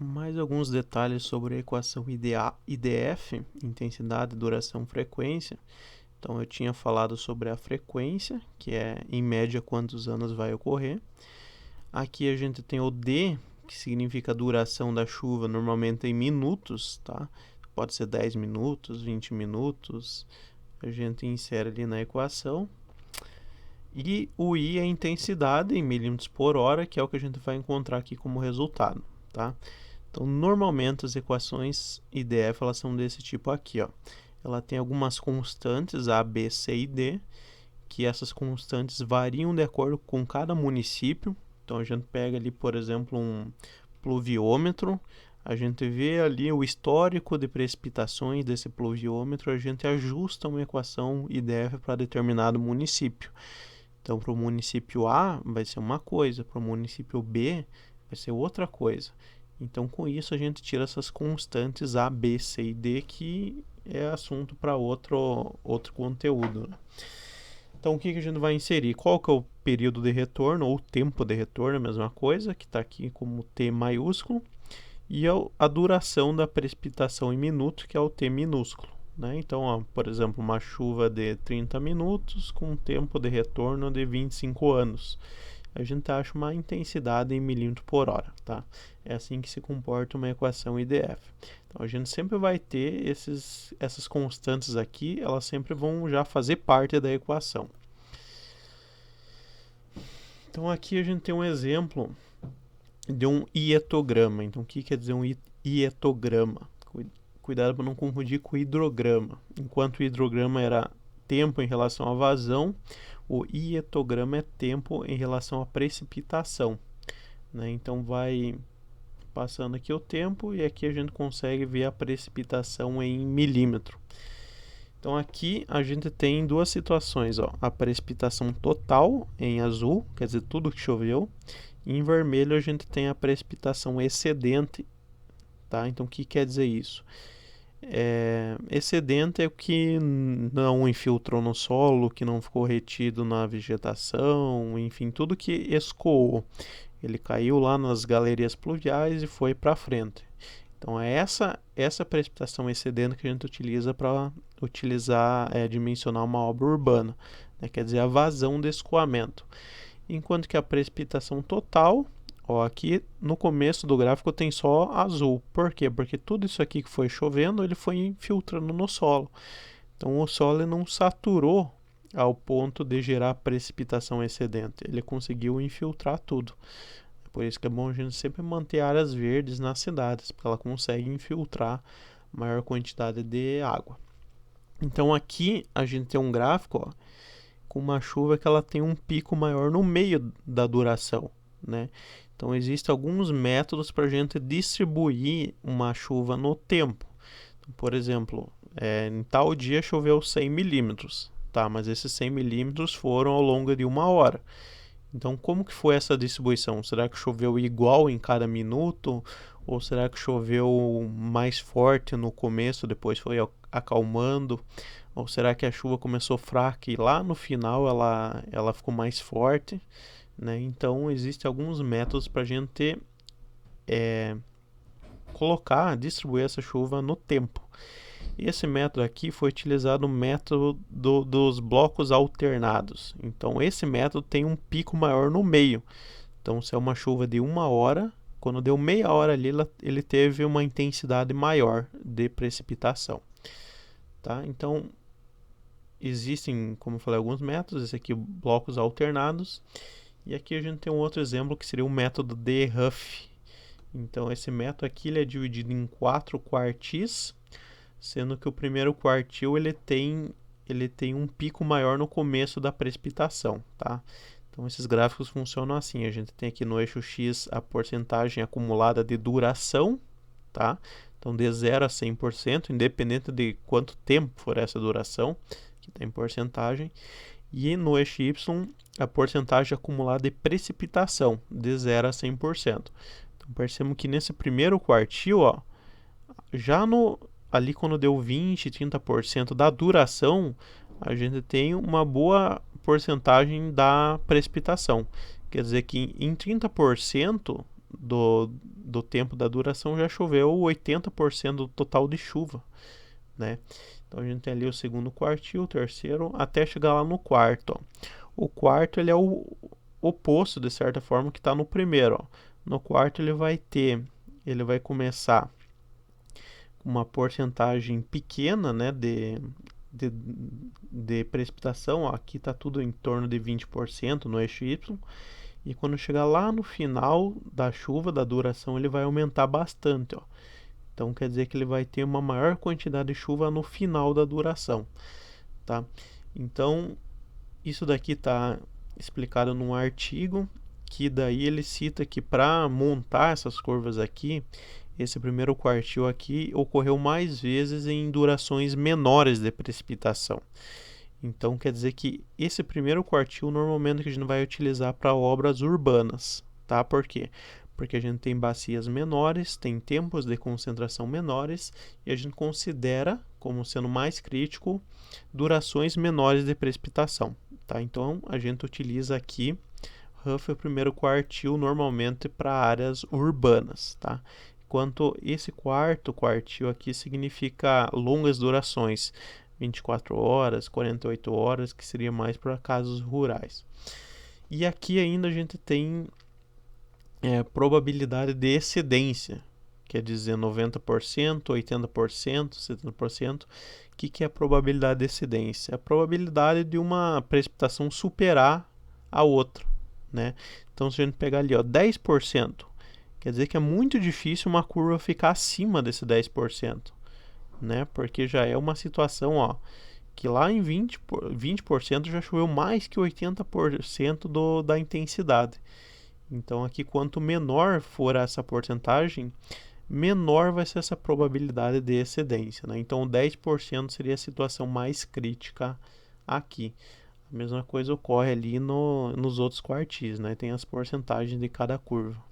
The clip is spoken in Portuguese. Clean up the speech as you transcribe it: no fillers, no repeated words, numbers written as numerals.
Mais alguns detalhes sobre a equação IDF, intensidade, duração, frequência. Então eu tinha falado sobre a frequência, que é em média quantos anos vai ocorrer. Aqui a gente tem o D, que significa a duração da chuva, normalmente em minutos, tá? Pode ser 10 minutos, 20 minutos. A gente insere ali na equação. E o I é a intensidade em milímetros por hora, que é o que a gente vai encontrar aqui como resultado, tá? Então, normalmente as equações IDF elas são desse tipo aqui, ó. Ela tem algumas constantes A, B, C e D, que essas constantes variam de acordo com cada município. Então, a gente pega ali, por exemplo, um pluviômetro, a gente vê ali o histórico de precipitações desse pluviômetro, a gente ajusta uma equação IDF para determinado município. Então, para o município A vai ser uma coisa, para o município B vai ser outra coisa. Então, com isso, a gente tira essas constantes A, B, C e D, que é assunto para outro conteúdo, né? Então, o que a gente vai inserir? Qual que é o período de retorno, ou tempo de retorno, a mesma coisa, que está aqui como T maiúsculo, e a duração da precipitação em minuto, que é o T minúsculo, né? Então, ó, por exemplo, uma chuva de 30 minutos com um tempo de retorno de 25 anos. A gente acha uma intensidade em milímetro por hora, tá? É assim que se comporta uma equação IDF. Então, a gente sempre vai ter essas constantes aqui, elas sempre vão já fazer parte da equação. Então, aqui a gente tem um exemplo de um hietograma. Então, o que quer dizer um hietograma? Cuidado para não confundir com hidrograma. Enquanto o hidrograma era tempo em relação à vazão, o hietograma é tempo em relação à precipitação, né? Então vai passando aqui o tempo e aqui a gente consegue ver a precipitação em milímetro. Então aqui a gente tem duas situações, ó, a precipitação total em azul, quer dizer tudo que choveu, e em vermelho a gente tem a precipitação excedente, tá? Então o que quer dizer isso? Excedente é o que não infiltrou no solo, que não ficou retido na vegetação, enfim, tudo que escoou. Ele caiu lá nas galerias pluviais e foi para frente. Então é essa precipitação excedente que a gente utiliza para dimensionar uma obra urbana, né? Quer dizer, a vazão de escoamento. Enquanto que a precipitação total, ó, aqui no começo do gráfico tem só azul. Por quê? Porque tudo isso aqui que foi chovendo, ele foi infiltrando no solo. Então o solo não saturou ao ponto de gerar precipitação excedente. Ele conseguiu infiltrar tudo. Por isso que é bom a gente sempre manter áreas verdes nas cidades, porque ela consegue infiltrar maior quantidade de água. Então aqui a gente tem um gráfico, ó, com uma chuva que ela tem um pico maior no meio da duração, né? Então existem alguns métodos para a gente distribuir uma chuva no tempo. Então, por exemplo, em tal dia choveu 100 milímetros, tá? Mas esses 100 milímetros foram ao longo de uma hora. Então, como que foi essa distribuição? Será que choveu igual em cada minuto? Ou será que choveu mais forte no começo, depois foi acalmando? Ou será que a chuva começou fraca e lá no final ela ficou mais forte, né? Então, existem alguns métodos para a gente distribuir essa chuva no tempo. Esse método aqui foi utilizado o método dos blocos alternados. Então, esse método tem um pico maior no meio. Então, se é uma chuva de uma hora, quando deu meia hora ali, ele teve uma intensidade maior de precipitação, tá? Então, existem, como eu falei, alguns métodos. Esse aqui, blocos alternados. E aqui a gente tem um outro exemplo que seria o método de Huff. Então, esse método aqui ele é dividido em 4 quartis, sendo que o primeiro quartil ele tem um pico maior no começo da precipitação, tá? Então esses gráficos funcionam assim, a gente tem aqui no eixo X a porcentagem acumulada de duração, tá? Então de 0 a 100%, independente de quanto tempo for essa duração, que tem porcentagem, e no eixo Y a porcentagem acumulada de precipitação, de 0 a 100%. Então percebemos que nesse primeiro quartil, ó, já ali quando deu 20, 30% da duração, a gente tem uma boa porcentagem da precipitação. Quer dizer que em 30% do tempo da duração já choveu 80% do total de chuva, né? Então a gente tem ali o segundo quartil, o terceiro, até chegar lá no quarto, ó. O quarto ele é o oposto, de certa forma, que está no primeiro, ó. No quarto ele vai começar com uma porcentagem pequena, né, de, de precipitação, ó. Aqui está tudo em torno de 20% no eixo Y, e quando chegar lá no final da chuva, da duração, ele vai aumentar bastante, ó. Então quer dizer que ele vai ter uma maior quantidade de chuva no final da duração, tá? Então isso daqui está explicado num artigo que daí ele cita que para montar essas curvas aqui, esse primeiro quartil aqui ocorreu mais vezes em durações menores de precipitação. Então quer dizer que esse primeiro quartil normalmente a gente vai utilizar para obras urbanas, tá? Por quê? Porque a gente tem bacias menores, tem tempos de concentração menores e a gente considera como sendo mais crítico durações menores de precipitação, tá? Então a gente utiliza aqui Huff, o primeiro quartil, normalmente para áreas urbanas, tá? Enquanto esse quarto quartil aqui significa longas durações, 24 horas, 48 horas, que seria mais para casos rurais. E aqui ainda a gente tem probabilidade de excedência, quer dizer 90%, 80%, 70%. O que é a probabilidade de excedência? É a probabilidade de uma precipitação superar a outra, né? Então, se a gente pegar ali, ó, 10%, quer dizer que é muito difícil uma curva ficar acima desse 10%, né? Porque já é uma situação, ó, que lá em 20% já choveu mais que 80% da intensidade. Então aqui quanto menor for essa porcentagem, menor vai ser essa probabilidade de excedência, né? Então 10% seria a situação mais crítica aqui. A mesma coisa ocorre ali nos outros quartis, né? Tem as porcentagens de cada curva.